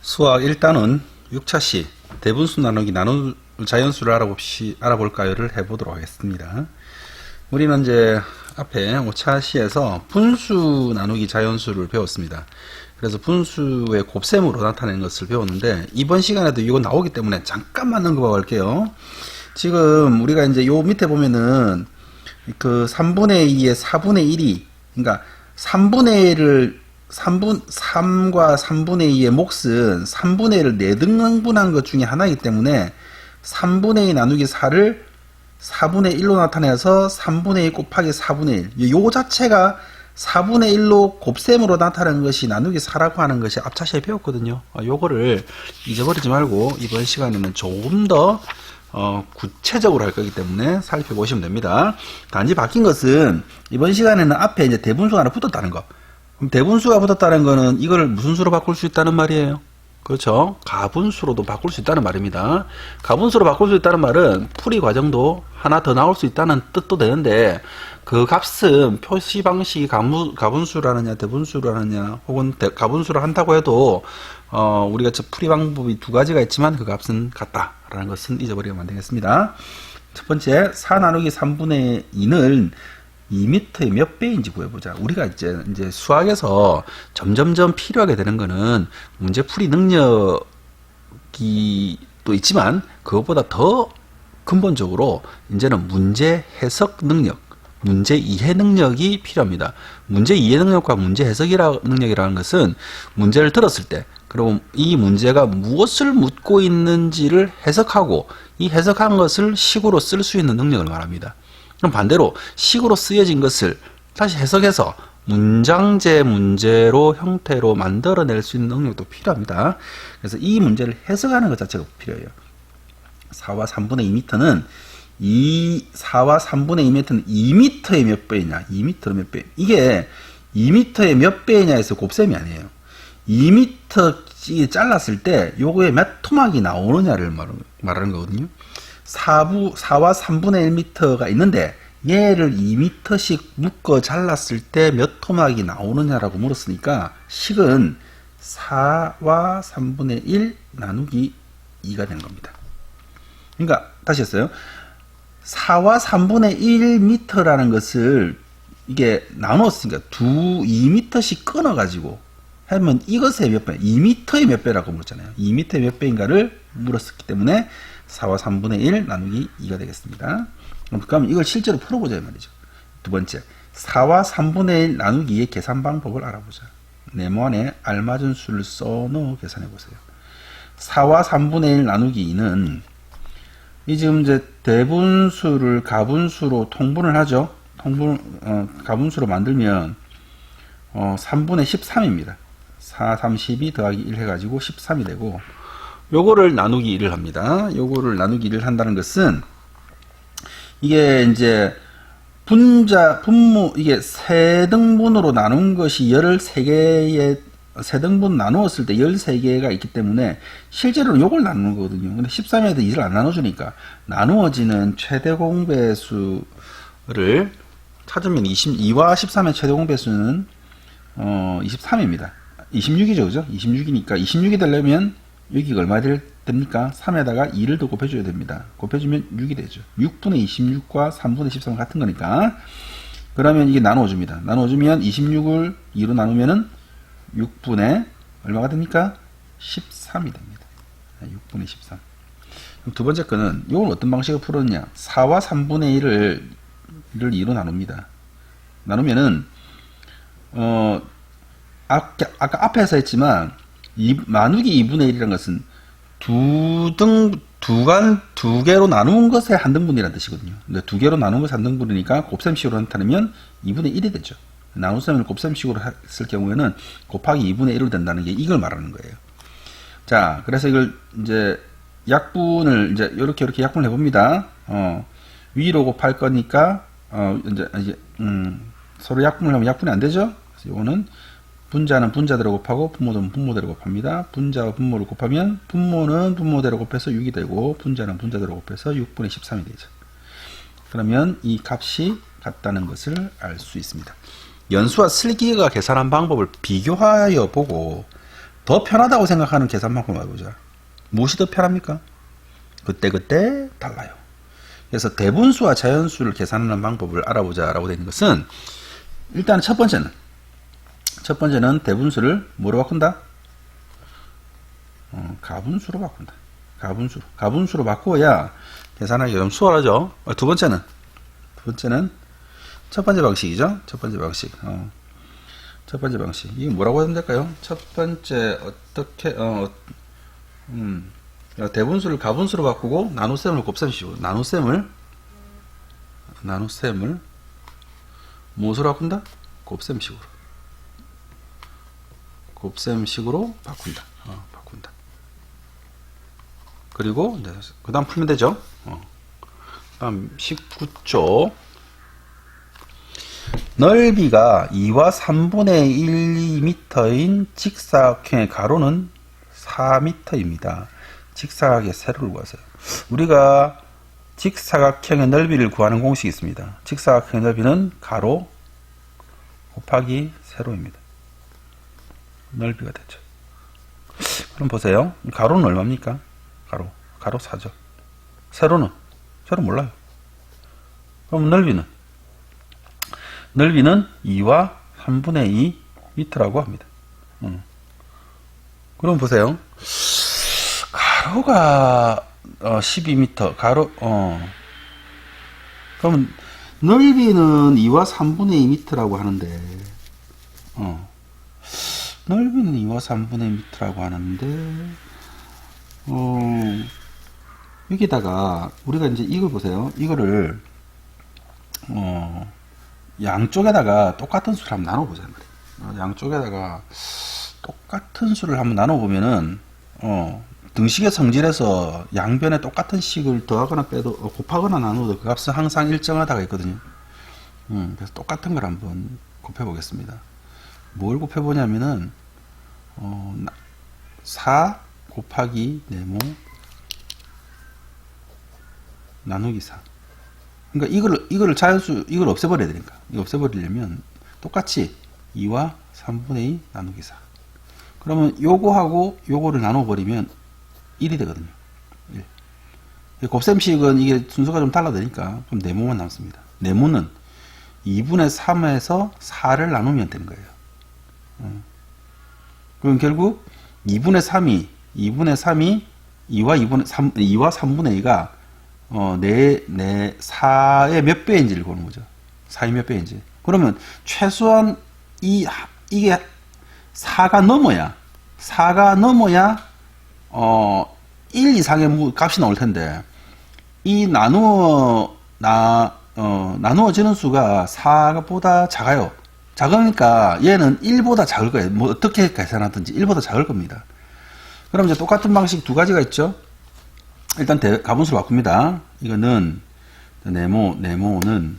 수학 1단원 6차시 대분수 나누기 나눌 자연수를 알아볼까요를 해보도록 하겠습니다. 우리는 이제 앞에 5차시에서 분수 나누기 자연수를 배웠습니다. 그래서 분수의 곱셈으로 나타내는 것을 배웠는데, 이번 시간에도 이거 나오기 때문에 잠깐만 넘어가 볼게요. 지금 우리가 이제 요 밑에 보면은 그 3분의 2에 4분의 1이, 그러니까 3과 3분의 2의 몫은 3분의 1을 4등분한 것 중에 하나이기 때문에 3분의 2 나누기 4를 4분의 1로 나타내서 3분의 2 곱하기 4분의 1. 요 자체가 4분의 1로 곱셈으로 나타내는 것이 나누기 4라고 하는 것이 앞차시에 배웠거든요. 요거를 잊어버리지 말고 이번 시간에는 조금 더 구체적으로 할 거기 때문에 살펴보시면 됩니다. 단지 바뀐 것은 이번 시간에는 앞에 이제 대분수가 하나 붙었다는 거. 그럼 대분수가 붙었다는 거는 이걸 무슨 수로 바꿀 수 있다는 말이에요? 그렇죠? 가분수로도 바꿀 수 있다는 말입니다. 가분수로 바꿀 수 있다는 말은 풀이 과정도 하나 더 나올 수 있다는 뜻도 되는데, 그 값은 표시 방식이 가분수라느냐 대분수라느냐 혹은 가분수를 한다고 해도 우리가 풀이 방법이 두 가지가 있지만 그 값은 같다라는 것은 잊어버리면 안 되겠습니다. 첫 번째, 4 나누기 3분의 2는 2m의 몇 배인지 구해보자. 우리가 이제 수학에서 점점점 필요하게 되는 거는 문제풀이 능력이 또 있지만, 그것보다 더 근본적으로 이제는 문제 해석 능력, 문제 이해 능력이 필요합니다. 문제 이해 능력과 문제 해석 능력이라는 것은 문제를 들었을 때, 그리고 이 문제가 무엇을 묻고 있는지를 해석하고 이 해석한 것을 식으로 쓸 수 있는 능력을 말합니다. 그럼 반대로 식으로 쓰여진 것을 다시 해석해서 문장제 문제로 형태로 만들어낼 수 있는 능력도 필요합니다. 그래서 이 문제를 해석하는 것 자체가 필요해요. 4와 3분의 2m는 4와 3분의 2m는 2m의 몇 배이냐, 2m의 몇 배. 이게 2m의 몇 배이냐 해서 곱셈이 아니에요. 2m 잘랐을 때 요거에 몇 토막이 나오느냐를 말하는 거거든요. 4와 3분의 1m가 있는데 얘를 2m씩 묶어 잘랐을 때 몇 토막이 나오느냐라고 물었으니까 식은 4와 3분의 1 나누기 2가 되는 겁니다. 그러니까 다시 했어요. 4와 3분의 1m라는 것을 이게 나눴으니까 2m씩 끊어가지고 하면 이것의 몇 배, 2m의 몇 배라고 물었잖아요. 2m의 몇 배인가를 물었기 때문에 4와 3분의 1 나누기 2가 되겠습니다. 그럼 이걸 실제로 풀어보자 이 말이죠. 두 번째, 4와 3분의 1 나누기의 계산 방법을 알아보자. 네모안에 알맞은 수를 써넣어 계산해보세요. 4와 3분의 1 나누기 2는 이 지금 이제 대분수를 가분수로 통분을 하죠. 가분수로 만들면 3분의 13입니다. 4, 3, 12 더하기 1 해가지고 13이 되고, 요거를 나누기 1을 합니다. 요거를 나누기 1을 한다는 것은 이게 이제 분모, 이게 세등분으로 나눈 것이 13개의 세등분 나누었을 때 13개가 있기 때문에 실제로는 요걸 나누는 거거든요. 근데 13에도 2를 안 나눠주니까 나누어지는 최대 공배수를 찾으면 2와 13의 최대 공배수는 23입니다. 26이죠, 그죠? 26이니까 26이 되려면 여기가 얼마 됩니까? 3에다가 2를 더 곱해줘야 됩니다. 곱해주면 6이 되죠. 6분의 26과 3분의 13은 같은 거니까. 그러면 이게 나눠줍니다. 나눠주면 26을 2로 나누면은 6분의 얼마가 됩니까? 13이 됩니다. 6분의 13. 그럼 두 번째 거는 이걸 어떤 방식으로 풀었냐? 4와 3분의 1을 2로 나눕니다. 나누면은 아까 앞에서 했지만 나누기 2분의 1이라는 것은 두 개로 나눈 것의 한 등분이라는 뜻이거든요. 근데 두 개로 나눈 것의 한 등분이니까 곱셈식으로 나타내면 2분의 1이 되죠. 나눗셈을 곱셈식으로 했을 경우에는 곱하기 2분의 1로 된다는 게 이걸 말하는 거예요. 자, 그래서 이걸 이제 약분을 이제 이렇게 약분을 해봅니다. 위로 곱할 거니까 이제 서로 약분을 하면 약분이 안 되죠. 그래서 이거는 분자는 분자대로 곱하고 분모는 분모대로 곱합니다. 분자와 분모를 곱하면 분모는 분모대로 곱해서 6이 되고 분자는 분자대로 곱해서 6분의 13이 되죠. 그러면 이 값이 같다는 것을 알 수 있습니다. 연수와 슬기가 계산한 방법을 비교하여 보고 더 편하다고 생각하는 계산 방법 해보자. 무엇이 더 편합니까? 그때그때 달라요. 그래서 대분수와 자연수를 계산하는 방법을 알아보자 라고 되어 있는 것은, 일단 첫 번째는 대분수를 뭐로 바꾼다? 가분수로 바꾼다. 가분수로 바꾸어야 계산하기가 좀 수월하죠. 두 번째는 첫 번째 방식이죠. 첫 번째 방식. 이게 뭐라고 하면 될까요? 첫 번째, 대분수를 가분수로 바꾸고, 나눗셈을 곱셈식으로. 나눗셈을 무엇으로 바꾼다? 곱셈식으로 바꾼다. 그리고, 그 다음 풀면 되죠. 다음 19조. 넓이가 2와 3분의 1, 2m인 직사각형의 가로는 4m입니다. 직사각의 세로를 구하세요. 우리가 직사각형의 넓이를 구하는 공식이 있습니다. 직사각형의 넓이는 가로 곱하기 세로입니다. 넓이가 되죠. 그럼 보세요. 가로는 얼마입니까? 가로 4죠. 세로는 몰라요. 그럼 넓이는 2와 3분의 2m라고 합니다. 그럼 보세요. 가로가 12m, 그러면 넓이는 2와 3분의 2m라고 하는데, 넓이는 2와 3분의 2m라고 하는데, 여기다가 우리가 이제 이걸 보세요. 이거를 양쪽에다가 똑같은 수를 한번 나눠보자 말이에요. 양쪽에다가 똑같은 수를 한번 나눠보면은 등식의 성질에서 양변에 똑같은 식을 더하거나 빼도 곱하거나 나누어도 그 값은 항상 일정하다가 있거든요. 그래서 똑같은 걸 한번 곱해보겠습니다. 뭘 곱해보냐면은 4 곱하기 네모 나누기 4. 그러니까 이거를 자연수, 이걸 없애버려야 되니까. 이거 없애버리려면 똑같이 2와 3분의 2 나누기 4. 그러면 요거하고 요거를 나눠버리면 1이 되거든요. 1. 곱셈식은 이게 순서가 좀 달라지니까 그럼 네모만 남습니다. 네모는 2분의 3에서 4를 나누면 되는 거예요. 그럼 결국 2분의 3이 2와 3분의 2가 4의 몇 배인지를 보는 거죠. 4의 몇 배인지. 그러면 최소한 이게 4가 넘어야 1 이상의 값이 나올 텐데, 이 나누어지는 수가 4보다 작아요. 작으니까 얘는 1보다 작을 거예요. 뭐 어떻게 계산하든지 1보다 작을 겁니다. 그럼 이제 똑같은 방식 두 가지가 있죠. 일단 가분수로 바꿉니다. 이거는 네모는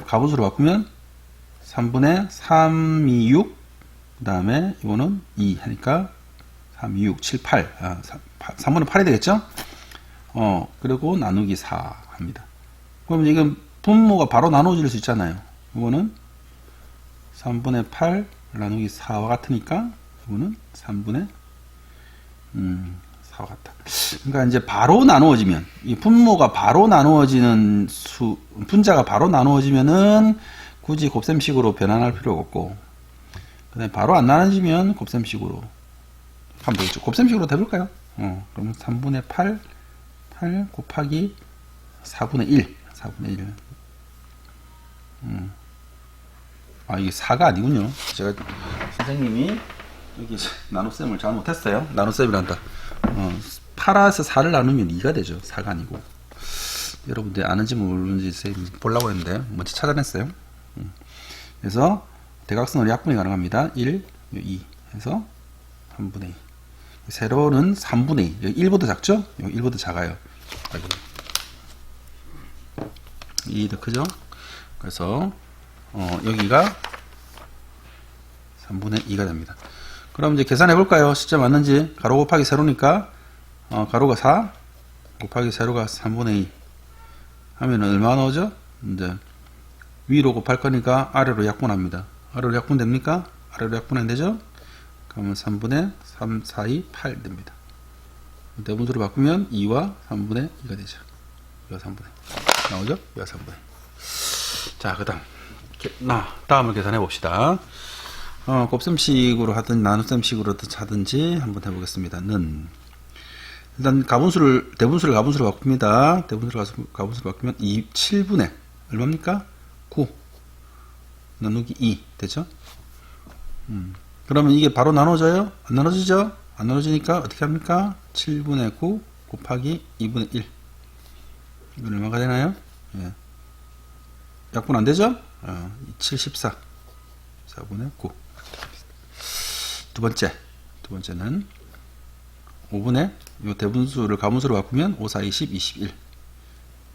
가분수로 바꾸면 3분의 3, 2, 6, 그 다음에 이거는 2 하니까 3, 2, 6, 7, 8, 3분의 8이 되겠죠? 그리고 나누기 4 합니다. 그럼 이건 분모가 바로 나눠질 수 있잖아요. 이거는 3분의 8 나누기 4와 같으니까 이거는 3분의 4와 같다. 그러니까 이제 바로 나누어지면, 이 분모가 바로 나누어지는 분자가 바로 나누어지면은 굳이 곱셈식으로 변환할 필요가 없고, 그다음에 바로 안 나눠지면 곱셈식으로 하면 되겠죠. 곱셈식으로 해볼까요? 그러면 3분의 8 곱하기 4분의 1. 이게 4가 아니군요. 제가 선생님이 여기 나눗셈을 잘못했어요. 나눗셈이란다. 8에서 4를 나누면 2가 되죠. 4가 아니고. 여러분들 아는지 모르는지 선생님이 보려고 했는데 먼저 찾아냈어요. 그래서 대각선으로 약분이 가능합니다. 1, 2 해서 3분의 2. 세로는 3분의 2. 여기 1보다 작죠? 여기 1보다 작아요. 2 더 크죠? 그래서 여기가 3분의 2가 됩니다. 그럼 이제 계산해 볼까요? 숫자 맞는지. 가로 곱하기 세로니까 가로가 4 곱하기 세로가 3분의 2 하면 얼마 나오죠? 이제 위로 곱할 거니까 아래로 약분합니다. 아래로 약분 됩니까? 아래로 약분 안 되죠? 그러면 3분의 3, 4, 2, 8 됩니다. 대분수로 바꾸면 2와 3분의 2가 되죠. 2와 3분의 2. 나오죠? 2와 3분의 2. 자, 그 다음을 계산해 봅시다. 곱셈식으로 하든 나눗셈식으로 하든지 한번 해보겠습니다. 는 일단 대분수를 가분수로 바꿉니다. 대분수를 가분수로 바꾸면 7분의 얼마입니까? 9 나누기 2 되죠? 그러면 이게 바로 나눠져요? 안 나눠지죠? 안 나눠지니까 어떻게 합니까? 7분의 9 곱하기 2분의 1 이건 얼마가 되나요? 예. 약분 안 되죠? 74 4분의 9 두 번째는 5분의 요 대분수를 가분수로 바꾸면 5, 4, 20, 21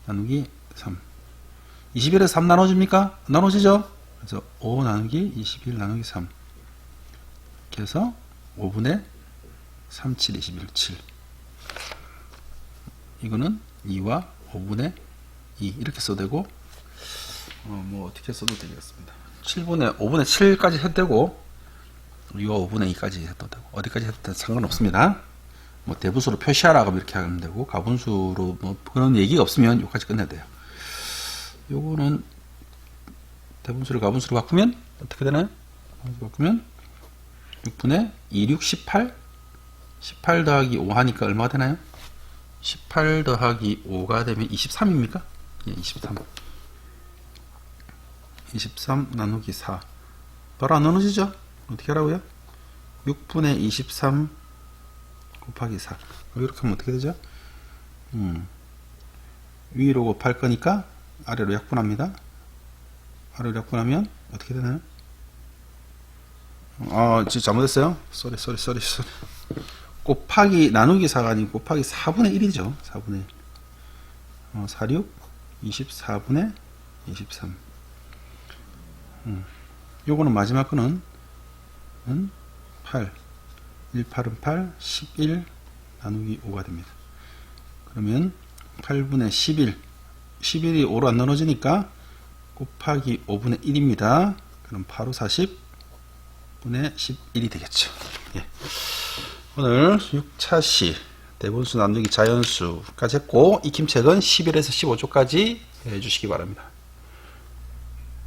나누기 3 21에서 3 나눠집니까? 나눠지죠? 그래서 5 나누기 21 나누기 3 이렇게 해서 5분의 3, 7, 21, 7 이거는 2와 5분의 2 이렇게 써도 되고 뭐 어떻게 써도 되겠습니다. 5분의 7까지 해도 되고 2와 5분의 2까지 해도 되고 어디까지 해도 상관없습니다. 뭐 대분수로 표시하라고 이렇게 하면 되고 가분수로 뭐 그런 얘기가 없으면 여기까지 끝내야 돼요. 요거는 대분수를 가분수로 바꾸면 어떻게 되나요? 바꾸면 6분의 2, 6, 18 18 더하기 5 하니까 얼마가 되나요? 18 더하기 5가 되면 23입니까? 예, 23 나누기 4 바로 안 나눠지죠? 어떻게 하라고요? 6분의 23 곱하기 4 이렇게 하면 어떻게 되죠? 위로 곱할 거니까 아래로 약분합니다. 아래로 약분하면 어떻게 되나요? 진짜 잘못했어요. 쏘리. 곱하기 나누기 4가 아니고 곱하기 4분의 1이죠. 4분의 1 46 24분의 23 요거는 마지막 거는 8 1, 8은 8 11 나누기 5가 됩니다. 그러면 8분의 11 11이 5로 안 나눠지니까 곱하기 5분의 1입니다. 그럼 8, 5, 40분의 11이 되겠죠. 예. 오늘 6차시 대분수 나누기 자연수까지 했고 익힘책은 11에서 15초까지 해주시기 바랍니다.